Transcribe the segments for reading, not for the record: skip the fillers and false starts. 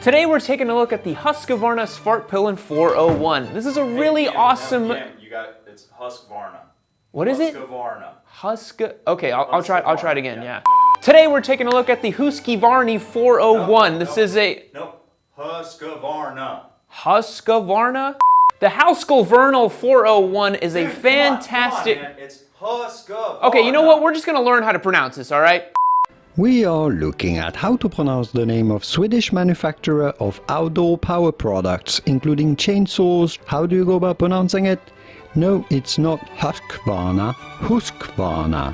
Today we're taking a look at the Husqvarna Svartpilen 401. This is a really awesome... It's Husqvarna. What is it? Husqvarna. Okay, I'll try it again, yeah. Today we're taking a look at the Husqvarna 401. This is a... Nope, Husqvarna. Husqvarna? The Husqvarna 401 is a fantastic... Come on, man. It's Husqvarna. Okay, you know what? We're just gonna learn how to pronounce this, all right? We are looking at how to pronounce the name of Swedish manufacturer of outdoor power products, including chainsaws. How do you go about pronouncing it? No, it's not Husqvarna, Husqvarna.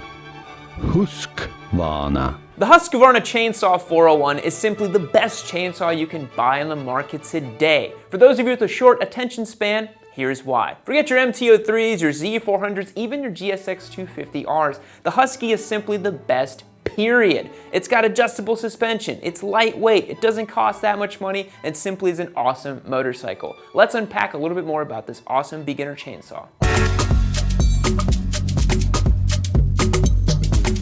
Husqvarna. The Husqvarna Chainsaw 401 is simply the best chainsaw you can buy on the market today. For those of you with a short attention span, here's why. Forget your MT-03s, your Z400s, even your GSX 250Rs. The Husky is simply the best, period. It's got adjustable suspension, it's lightweight, it doesn't cost that much money, and simply is an awesome motorcycle. Let's unpack a little bit more about this awesome beginner chainsaw.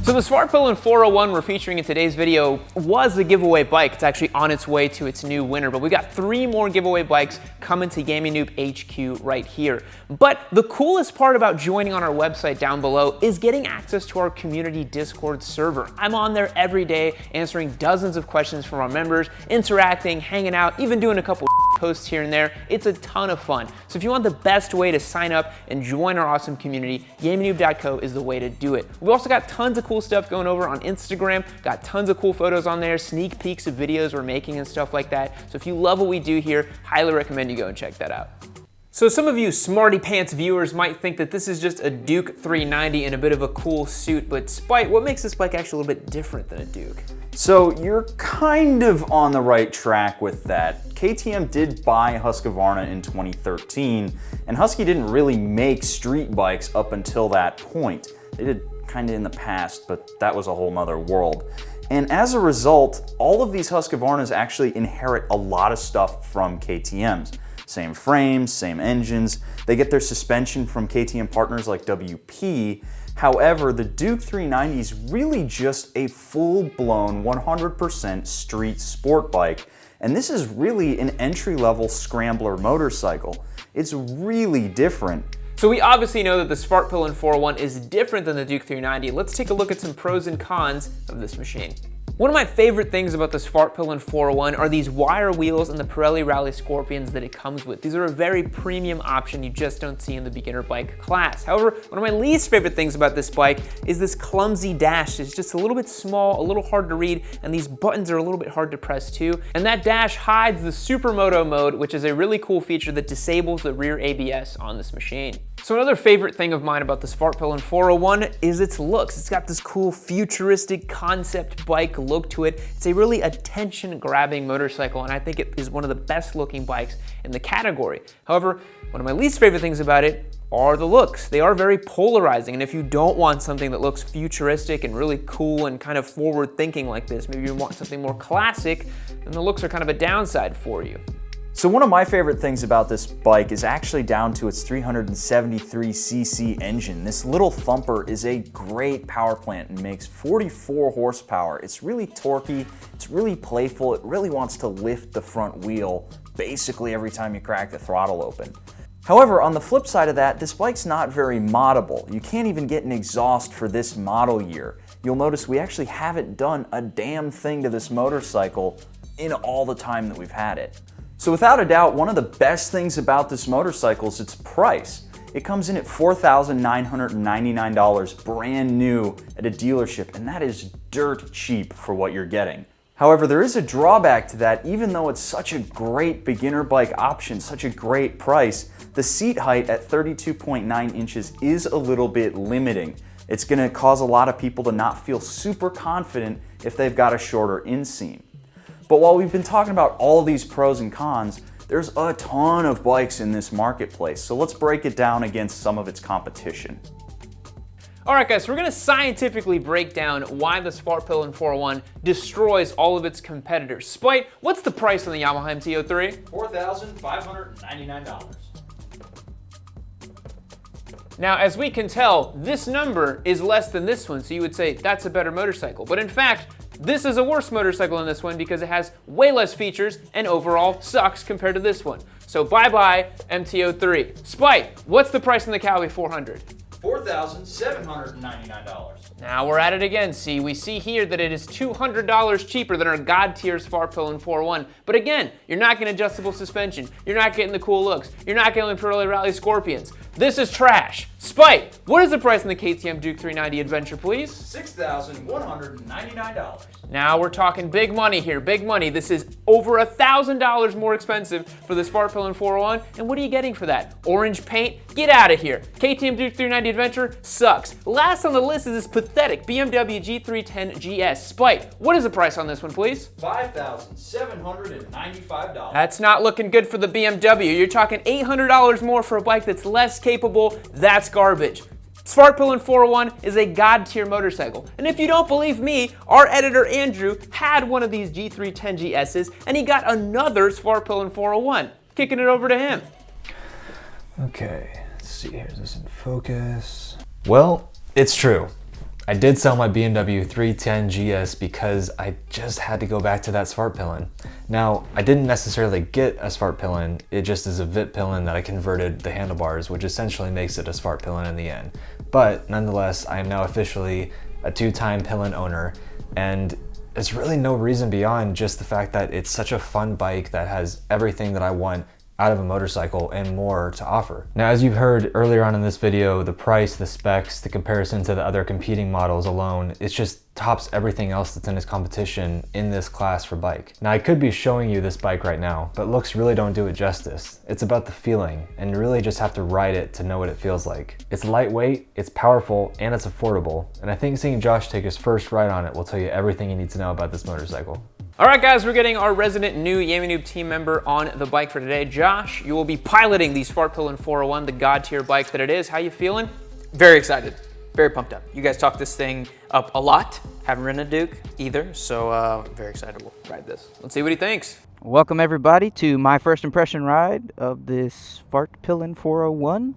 So the Svartpilen 401 we're featuring in today's video was a giveaway bike. It's actually on its way to its new winner, but we got 3 more giveaway bikes coming to Yammie Noob HQ right here. But the coolest part about joining on our website down below is getting access to our community Discord server. I'm on there every day answering dozens of questions from our members, interacting, hanging out, even doing a couple posts here and there. It's a ton of fun. So if you want the best way to sign up and join our awesome community, yammie.co is the way to do it. We've also got tons of cool stuff going over on Instagram, got tons of cool photos on there, sneak peeks of videos we're making and stuff like that. So if you love what we do here, highly recommend you go and check that out. So some of you smarty pants viewers might think that this is just a Duke 390 in a bit of a cool suit, but Spite, what makes this bike actually a little bit different than a Duke? So you're kind of on the right track with that. KTM did buy Husqvarna in 2013, and Husky didn't really make street bikes up until that point. They did kind of in the past, but that was a whole nother world. And as a result, all of these Husqvarnas actually inherit a lot of stuff from KTM's. Same frames, same engines. They get their suspension from KTM partners like WP. However, the Duke 390 is really just a full-blown 100% street sport bike. And this is really an entry-level scrambler motorcycle. It's really different. So we obviously know that the Svartpilen 401 is different than the Duke 390. Let's take a look at some pros and cons of this machine. One of my favorite things about the Svartpilen 401 are these wire wheels and the Pirelli Rally Scorpions that it comes with. These are a very premium option you just don't see in the beginner bike class. However, one of my least favorite things about this bike is this clumsy dash. It's just a little bit small, a little hard to read, and these buttons are a little bit hard to press too. And that dash hides the Supermoto mode, which is a really cool feature that disables the rear ABS on this machine. So another favorite thing of mine about the Svartpilen 401 is its looks. It's got this cool futuristic concept bike look to it. It's a really attention-grabbing motorcycle, and I think it is one of the best looking bikes in the category. However, one of my least favorite things about it are the looks. They are very polarizing, and if you don't want something that looks futuristic and really cool and kind of forward-thinking like this, maybe you want something more classic, then the looks are kind of a downside for you. So one of my favorite things about this bike is actually down to its 373cc engine. This little thumper is a great power plant and makes 44 horsepower. It's really torquey, it's really playful, it really wants to lift the front wheel basically every time you crack the throttle open. However, on the flip side of that, this bike's not very moddable. You can't even get an exhaust for this model year. You'll notice we actually haven't done a damn thing to this motorcycle in all the time that we've had it. So without a doubt, one of the best things about this motorcycle is its price. It comes in at $4,999 brand new at a dealership, and that is dirt cheap for what you're getting. However, there is a drawback to that. Even though it's such a great beginner bike option, such a great price, the seat height at 32.9 inches is a little bit limiting. It's gonna cause a lot of people to not feel super confident if they've got a shorter inseam. But while we've been talking about all of these pros and cons, there's a ton of bikes in this marketplace, so let's break it down against some of its competition. All right, guys, so we're gonna scientifically break down why the Svartpilen 401 destroys all of its competitors. Spite, what's the price on the Yamaha MT-03? $4,599. Now, as we can tell, this number is less than this one, so you would say that's a better motorcycle. But in fact, This is a worse motorcycle than this one because it has way less features and overall sucks compared to this one. So bye-bye MT-03. Spike, what's the price on the Cali 400? $4,799. Now we're at it again. See, we see here that it is $200 cheaper than our God tier Svartpilen 4.1. But again, you're not getting adjustable suspension. You're not getting the cool looks. You're not getting the Pirelli Rally Scorpions. This is trash. Spike, what is the price on the KTM Duke 390 Adventure, please? $6,199. Now we're talking big money here, big money. This is over $1,000 more expensive for the Svartpilen 4.1. And what are you getting for that? Orange paint? Get out of here. KTM Duke 390 Adventure sucks. Last on the list is this pathetic BMW G310 GS. Spike, what is the price on this one, please? $5,795. That's not looking good for the BMW. You're talking $800 more for a bike that's less capable. That's garbage. Svartpilen 4.1 is a God tier motorcycle. And if you don't believe me, our editor Andrew had one of these G310 GS's and he got another Svartpilen 4.1. Kicking it over to him. Okay, let's see here, is this in focus? Well, it's true. I did sell my BMW 310 GS because I just had to go back to that Svartpilen. Now, I didn't necessarily get a Svartpilen, it just is a Vitpilen that I converted the handlebars, which essentially makes it a Svartpilen in the end. But nonetheless, I am now officially a two-time Pilen owner, and there's really no reason beyond just the fact that it's such a fun bike that has everything that I want out of a motorcycle and more to offer. Now, as you've heard earlier on in this video, the price, the specs, the comparison to the other competing models alone, it just tops everything else that's in its competition in this class for bike. Now, I could be showing you this bike right now, but looks really don't do it justice. It's about the feeling, and you really just have to ride it to know what it feels like. It's lightweight, it's powerful, and it's affordable, and I think seeing Josh take his first ride on it will tell you everything you need to know about this motorcycle. All right, guys, we're getting our resident new Yammie Noob team member on the bike for today. Josh, you will be piloting the Svartpilen 4.1, the God tier bike that it is. How you feeling? Very excited, very pumped up. You guys talked this thing up a lot. Haven't ridden a Duke either, so very excited to ride this. Let's see what he thinks. Welcome everybody to my first impression ride of this Svartpilen 4.1.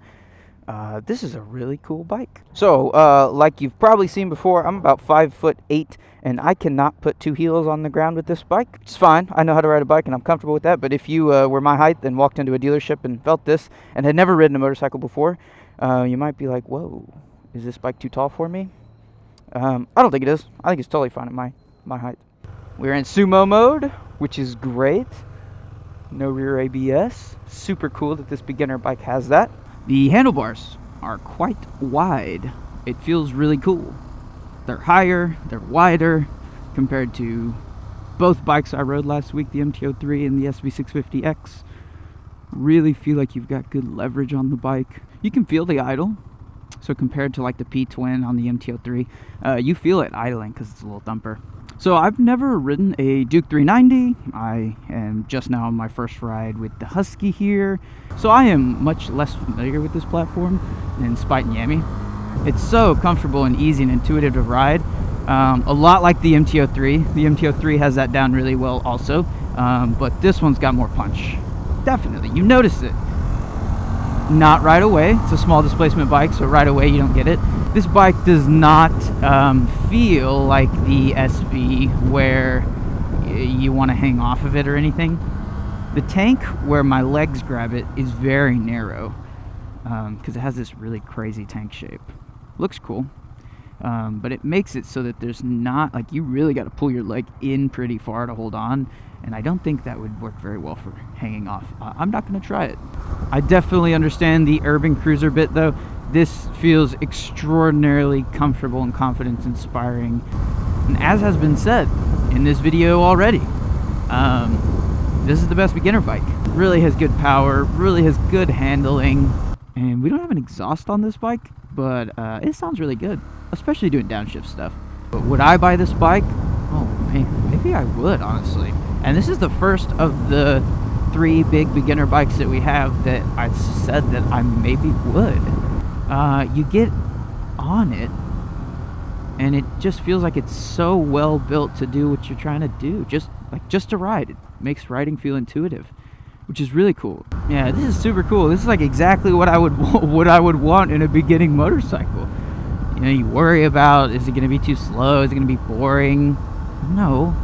This is a really cool bike. So, like you've probably seen before, I'm about 5'8", and I cannot put two heels on the ground with this bike. It's fine. I know how to ride a bike, and I'm comfortable with that. But if you were my height and walked into a dealership and felt this and had never ridden a motorcycle before, you might be like, "Whoa, is this bike too tall for me?" I don't think it is. I think it's totally fine at my height. We're in sumo mode, which is great. No rear ABS. Super cool that this beginner bike has that. The handlebars are quite wide. It feels really cool. They're higher, they're wider compared to both bikes I rode last week, the MT-03 and the SV650X. Really feel like you've got good leverage on the bike. You can feel the idle. So compared to like the P-Twin on the MT-03, you feel it idling because it's a little thumper. So I've never ridden a Duke 390. I am just now on my first ride with the Husky here. So I am much less familiar with this platform than Spite and Yammie. It's so comfortable and easy and intuitive to ride. A lot like the MT-03. The MT-03 has that down really well also, but this one's got more punch. Definitely, you notice it. Not right away. It's a small displacement bike, so right away you don't get it. This bike does not feel like the SV where you want to hang off of it or anything. The tank where my legs grab it is very narrow because it has this really crazy tank shape. Looks cool, but it makes it so that there's not, like, you really got to pull your leg in pretty far to hold on, and I don't think that would work very well for hanging off. I'm not going to try it. I definitely understand the urban cruiser bit though. This feels extraordinarily comfortable and confidence inspiring, and as has been said in this video already, this is the best beginner bike. Really has good power, really has good handling, and we don't have an exhaust on this bike, but it sounds really good, especially doing downshift stuff. But would I buy this bike? Oh man, maybe I would, honestly. And this is the first of the 3 big beginner bikes that we have that I said that I maybe would. You get on it, and it just feels like it's so well built to do what you're trying to do, just to ride. It makes riding feel intuitive, which is really cool. Yeah, this is super cool. This is like exactly what I would want in a beginning motorcycle. You know, you worry about, is it going to be too slow? Is it going to be boring? No.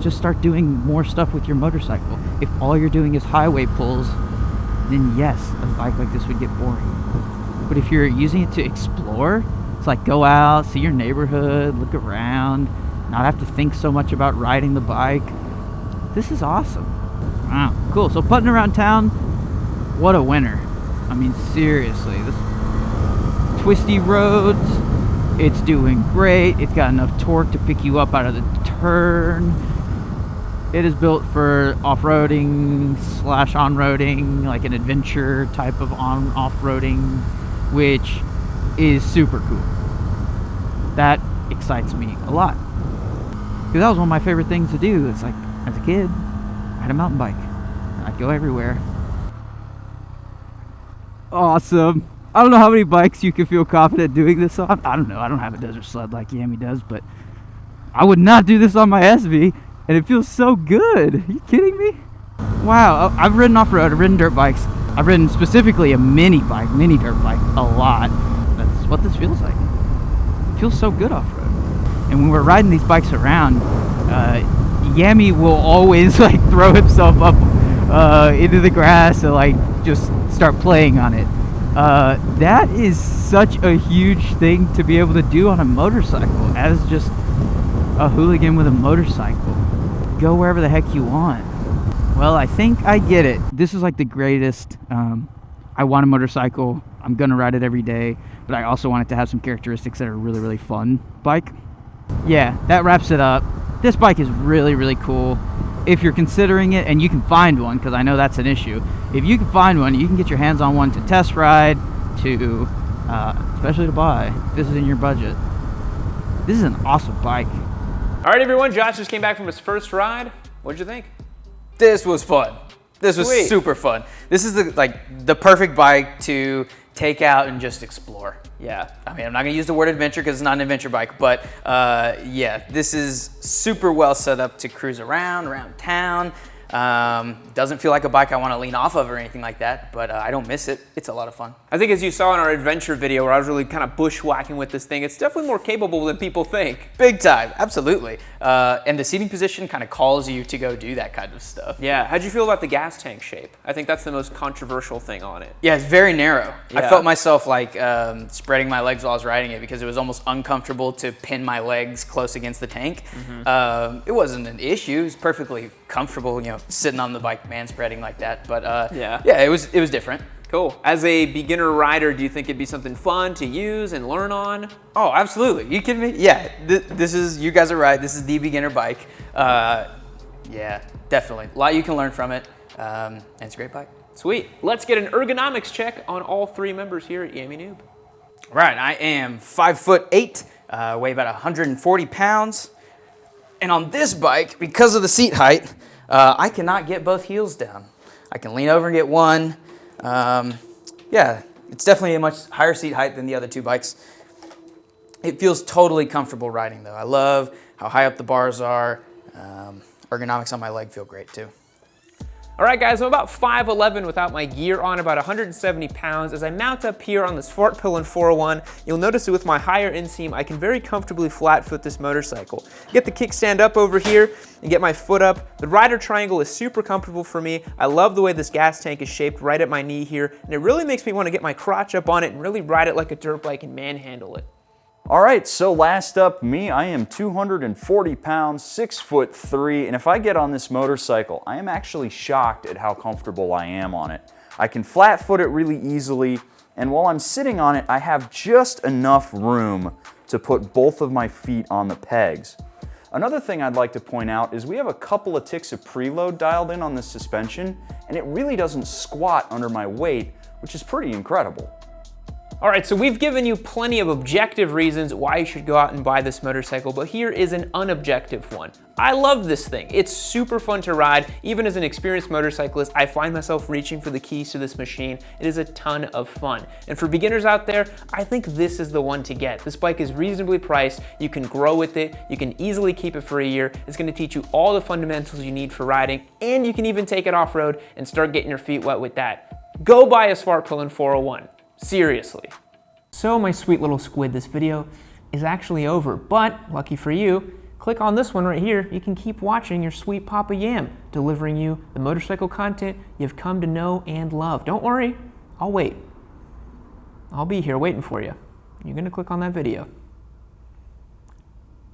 Just start doing more stuff with your motorcycle. If all you're doing is highway pulls, then yes, a bike like this would get boring. But if you're using it to explore, it's like go out, see your neighborhood, look around, not have to think so much about riding the bike. This is awesome. Wow, cool. So putting around town, what a winner. I mean, seriously, this twisty roads, it's doing great. It's got enough torque to pick you up out of the turn. It is built for off-roading / on-roading, like an adventure type of off-roading, which is super cool. That excites me a lot. Because that was one of my favorite things to do. It's like, as a kid, ride a mountain bike. I'd go everywhere. Awesome. I don't know how many bikes you can feel confident doing this on. I don't know. I don't have a desert sled like Yammie does, but I would not do this on my SV, and it feels so good. Are you kidding me? Wow. I've ridden off-road. I've ridden dirt bikes. I've ridden specifically a mini dirt bike, a lot. That's what this feels like. It feels so good off-road. And when we're riding these bikes around, Yammie will always like throw himself up into the grass and like just start playing on it. That is such a huge thing to be able to do on a motorcycle as just a hooligan with a motorcycle. Go wherever the heck you want. Well, I think I get it. This is like the greatest. I want a motorcycle. I'm gonna ride it every day, but I also want it to have some characteristics that are really, really fun bike. Yeah, that wraps it up. This bike is really, really cool. If you're considering it, and you can find one, because I know that's an issue. If you can find one, you can get your hands on one to test ride, to especially to buy. If this is in your budget. This is an awesome bike. All right, everyone, Josh just came back from his first ride. What'd you think? This was fun. This was Sweet. super fun. This is the perfect bike to take out and just explore. Yeah. I mean, I'm not gonna use the word adventure because it's not an adventure bike, but yeah, this is super well set up to cruise around town. Doesn't feel like a bike I want to lean off of or anything like that, but I don't miss it. It's a lot of fun. I think as you saw in our adventure video where I was really kind of bushwhacking with this thing, it's definitely more capable than people think. Big time, absolutely. And the seating position kind of calls you to go do that kind of stuff. Yeah, how'd you feel about the gas tank shape? I think that's the most controversial thing on it. Yeah, it's very narrow. Yeah. I felt myself like spreading my legs while I was riding it because it was almost uncomfortable to pin my legs close against the tank. It wasn't an issue. It was perfectly comfortable, you know, sitting on the bike, man spreading like that. But yeah, it was different. Cool. As a beginner rider, do you think it'd be something fun to use and learn on? Oh, absolutely. You kidding me? Yeah, this is, you guys are right. This is the beginner bike. Yeah, definitely. A lot you can learn from it. And it's a great bike. Sweet. Let's get an ergonomics check on all three members here at Yammie Noob. Right, I am 5'8", weigh about 140 pounds. And on this bike, because of the seat height, I cannot get both heels down. I can lean over and get one. Yeah, it's definitely a much higher seat height than the other two bikes. It feels totally comfortable riding though. I love how high up the bars are. Ergonomics on my leg feel great too. All right, guys, I'm about 5'11" without my gear on, about 170 pounds. As I mount up here on the Svartpilen 401, you'll notice that with my higher inseam, I can very comfortably flat foot this motorcycle. Get the kickstand up over here and get my foot up. The rider triangle is super comfortable for me. I love the way this gas tank is shaped right at my knee here, and it really makes me want to get my crotch up on it and really ride it like a dirt bike and manhandle it. All right, so last up, me, I am 240 pounds, 6'3", and if I get on this motorcycle, I am actually shocked at how comfortable I am on it. I can flat foot it really easily, and while I'm sitting on it, I have just enough room to put both of my feet on the pegs. Another thing I'd like to point out is we have a couple of ticks of preload dialed in on this suspension, and it really doesn't squat under my weight, which is pretty incredible. All right, so we've given you plenty of objective reasons why you should go out and buy this motorcycle, but here is an unobjective one. I love this thing. It's super fun to ride. Even as an experienced motorcyclist, I find myself reaching for the keys to this machine. It is a ton of fun. And for beginners out there, I think this is the one to get. This bike is reasonably priced. You can grow with it. You can easily keep it for a year. It's gonna teach you all the fundamentals you need for riding, and you can even take it off-road and start getting your feet wet with that. Go buy a Svartpilen 401. Seriously. So my sweet little squid, this video is actually over, but lucky for you, click on this one right here. You can keep watching your sweet Papa Yam, delivering you the motorcycle content you've come to know and love. Don't worry, I'll wait. I'll be here waiting for you. You're gonna click on that video.